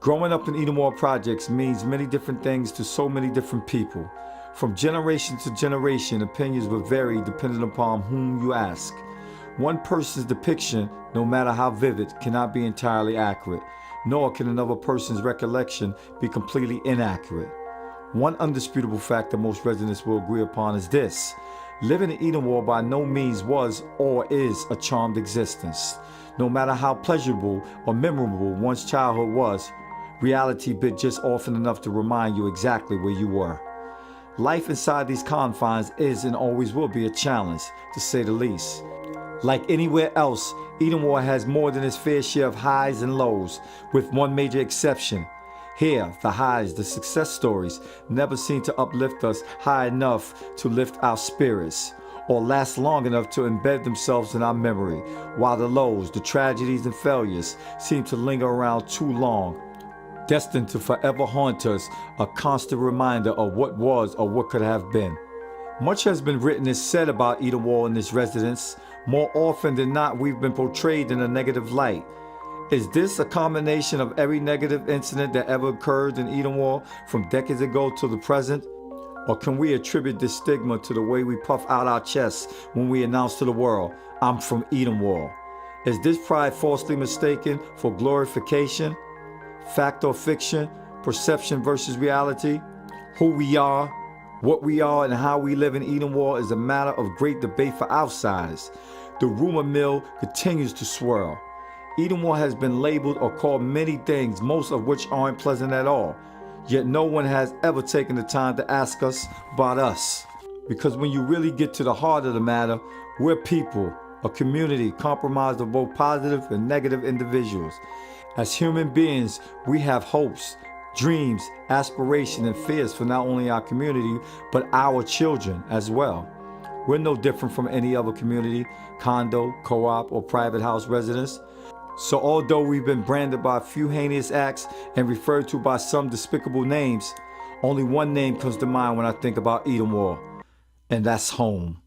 Growing up in Edenwald projects means many different things to so many different people. From generation to generation, opinions will vary depending upon whom you ask. One person's depiction, no matter how vivid, cannot be entirely accurate, nor can another person's recollection be completely inaccurate. One undisputable fact that most residents will agree upon is this: living in Edenwald by no means was or is a charmed existence. No matter how pleasurable or memorable one's childhood was, reality bit just often enough to remind you exactly where you were. Life inside these confines is and always will be a challenge, to say the least. Like anywhere else, Edenwald has more than its fair share of highs and lows, with one major exception. Here, the highs, the success stories, never seem to uplift us high enough to lift our spirits, or last long enough to embed themselves in our memory, while the lows, the tragedies and failures seem to linger around too long, destined to forever haunt us, a constant reminder of what was or what could have been. Much has been written and said about Edenwald and its residents. More often than not, we've been portrayed in a negative light. Is this a combination of every negative incident that ever occurred in Edenwald from decades ago to the present? Or can we attribute this stigma to the way we puff out our chests when we announce to the world, "I'm from Edenwald"? Is this pride falsely mistaken for glorification? Fact or fiction? Perception versus reality? Who we are, what we are, and how we live in Edenwald is a matter of great debate for outsiders. The rumor mill continues to swirl. Edenwald has been labeled or called many things, most of which aren't pleasant at all. Yet no one has ever taken the time to ask us about us. Because when you really get to the heart of the matter, we're people, a community comprised of both positive and negative individuals. As human beings, we have hopes, dreams, aspirations, and fears for not only our community, but our children as well. We're no different from any other community, condo, co-op, or private house residents. So although we've been branded by a few heinous acts and referred to by some despicable names, only one name comes to mind when I think about Edenwald, and that's home.